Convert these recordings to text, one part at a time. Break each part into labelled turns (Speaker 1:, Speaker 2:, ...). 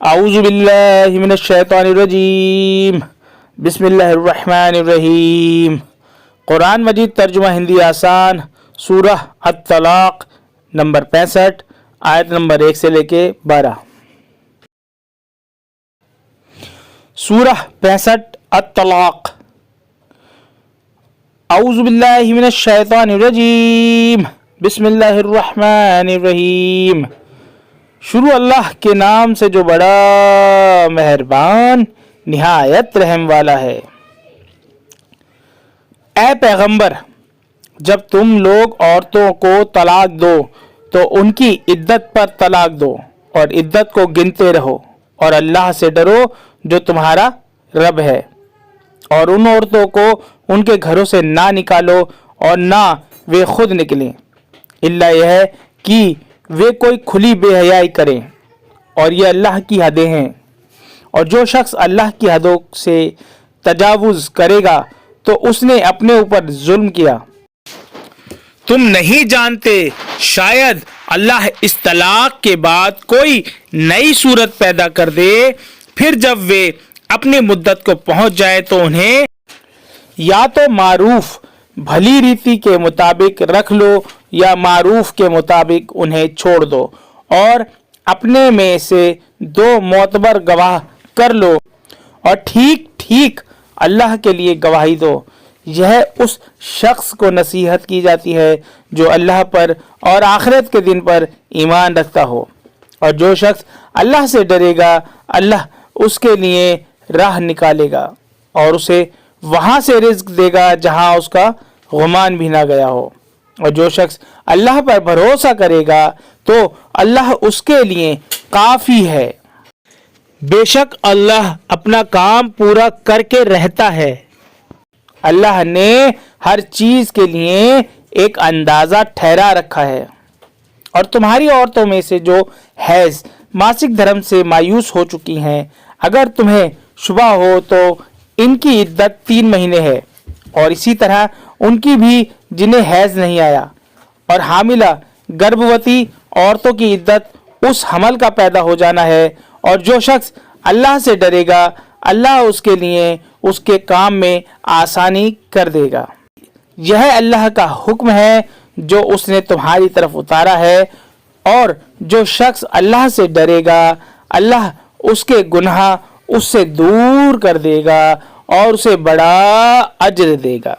Speaker 1: اعوذ باللہ من الشیطان الرجیم بسم اللہ الرحمن الرحیم۔ قرآن مجید ترجمہ ہندی آسان، سورہ الطلاق نمبر 65 آیت نمبر 1 سے لے کے 12۔ سورہ 65 الطلاق۔ اعوذ باللہ من الشیطان الرجیم بسم اللہ الرحمن الرحیم۔ شروع اللہ کے نام سے جو بڑا مہربان نہایت رحم والا ہے۔ اے پیغمبر، جب تم لوگ عورتوں کو طلاق دو تو ان کی عدت پر طلاق دو اور عدت کو گنتے رہو، اور اللہ سے ڈرو جو تمہارا رب ہے، اور ان عورتوں کو ان کے گھروں سے نہ نکالو اور نہ وہ خود نکلیں، الا یہ ہے کہ وہ کوئی کھلی بے حیائی کریں، اور یہ اللہ کی حدیں ہیں، اور جو شخص اللہ کی حدوں سے تجاوز کرے گا تو اس نے اپنے اوپر ظلم کیا۔ تم نہیں جانتے شاید اللہ اس طلاق کے بعد کوئی نئی صورت پیدا کر دے، پھر جب وہ اپنی مدت کو پہنچ جائے تو انہیں یا تو معروف بھلی ریتی کے مطابق رکھ لو یا معروف کے مطابق انہیں چھوڑ دو، اور اپنے میں سے 2 معتبر گواہ کر لو، اور ٹھیک ٹھیک اللہ کے لیے گواہی دو۔ یہ اس شخص کو نصیحت کی جاتی ہے جو اللہ پر اور آخرت کے دن پر ایمان رکھتا ہو، اور جو شخص اللہ سے ڈرے گا اللہ اس کے لیے راہ نکالے گا اور اسے وہاں سے رزق دے گا جہاں اس کا گمان بھی نہ گیا ہو، اور جو شخص اللہ پر بھروسہ کرے گا تو اللہ اس کے لیے کافی ہے۔ بے شک اللہ اپنا کام پورا کر کے رہتا ہے۔ اللہ نے ہر چیز کے لیے ایک اندازہ ٹھہرا رکھا ہے، اور تمہاری عورتوں میں سے جو حیض ماسک دھرم سے مایوس ہو چکی ہیں، اگر تمہیں شبہ ہو تو ان کی عدت 3 مہینے ہے، اور اسی طرح ان کی بھی جنہیں حیض نہیں آیا، اور حاملہ گربھوتی عورتوں کی عدت اس حمل کا پیدا ہو جانا ہے، اور جو شخص اللہ سے ڈرے گا اللہ اس کے لیے اس کے کام میں آسانی کر دے گا۔ یہ اللہ کا حکم ہے جو اس نے تمہاری طرف اتارا ہے، اور جو شخص اللہ سے ڈرے گا اللہ اس کے گناہ اس سے دور کر دے گا اور اسے بڑا اجر دے گا۔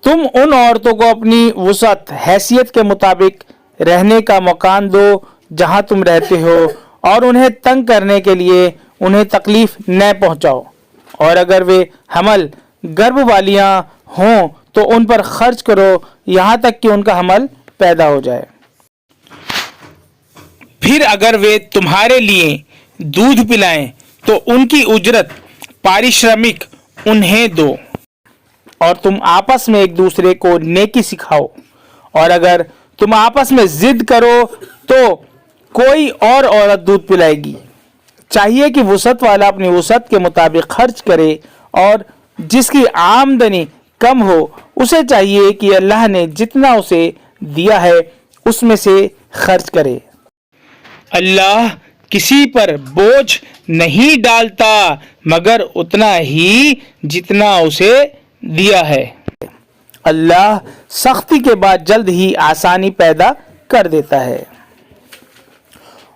Speaker 1: تم ان عورتوں کو اپنی وسعت حیثیت کے مطابق رہنے کا مکان دو جہاں تم رہتے ہو، اور انہیں تنگ کرنے کے لیے انہیں تکلیف نہ پہنچاؤ، اور اگر وہ حمل گربھ والیاں ہوں تو ان پر خرچ کرو یہاں تک کہ ان کا حمل پیدا ہو جائے۔ پھر اگر وہ تمہارے لیے دودھ پلائیں تو ان کی اجرت پارشرمک انہیں دو، اور تم آپس میں ایک دوسرے کو نیکی سکھاؤ، اور اگر تم آپس میں ضد کرو تو کوئی اور عورت دودھ پلائے گی۔ چاہیے کہ وسعت والا اپنی وسعت کے مطابق خرچ کرے، اور جس کی آمدنی کم ہو اسے چاہیے کہ اللہ نے جتنا اسے دیا ہے اس میں سے خرچ کرے۔ اللہ کسی پر بوجھ نہیں ڈالتا مگر اتنا ہی جتنا اسے دیا ہے۔ اللہ سختی کے بعد جلد ہی آسانی پیدا کر دیتا ہے۔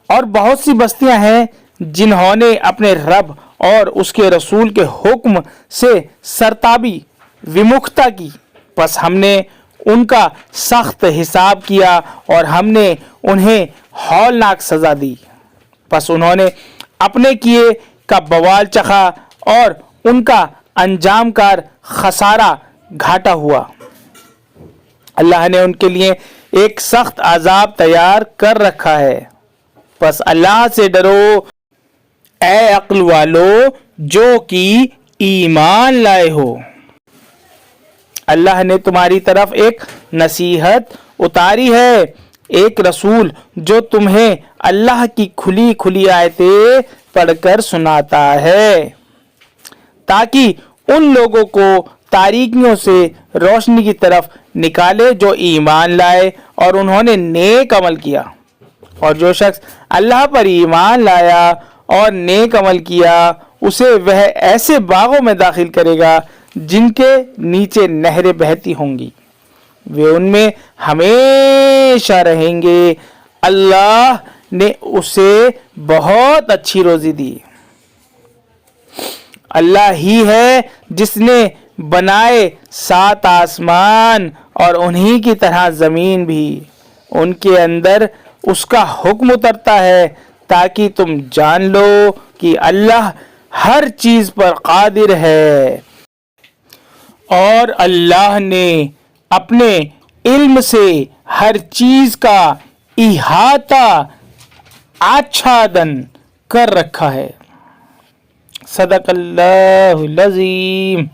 Speaker 1: اور بہت سی بستیاں ہیں جنہوں نے اپنے رب اور اس کے رسول کے حکم سے سرتابی ومکھتا کی، پس ہم نے ان کا سخت حساب کیا اور ہم نے انہیں ہولناک سزا دی، پس انہوں نے اپنے کیے کا بوال چکھا اور ان کا انجام کار خسارہ گھاٹا ہوا۔ اللہ نے ان کے لیے ایک سخت عذاب تیار کر رکھا ہے، پس اللہ سے ڈرو اے عقل والو جو کہ ایمان لائے ہو۔ اللہ نے تمہاری طرف ایک نصیحت اتاری ہے، ایک رسول جو تمہیں اللہ کی کھلی کھلی آیتیں پڑھ کر سناتا ہے، تاکہ ان لوگوں کو تاریکیوں سے روشنی کی طرف نکالے جو ایمان لائے اور انہوں نے نیک عمل کیا، اور جو شخص اللہ پر ایمان لایا اور نیک عمل کیا اسے وہ ایسے باغوں میں داخل کرے گا جن کے نیچے نہریں بہتی ہوں گی، وہ ان میں ہمیشہ رہیں گے۔ اللہ نے اسے بہت اچھی روزی دی۔ اللہ ہی ہے جس نے بنائے 7 آسمان اور انہی کی طرح زمین بھی، ان کے اندر اس کا حکم اترتا ہے تاکہ تم جان لو کہ اللہ ہر چیز پر قادر ہے، اور اللہ نے اپنے علم سے ہر چیز کا احاطہ آچھادن کر رکھا ہے۔ صدق اللہ العظیم۔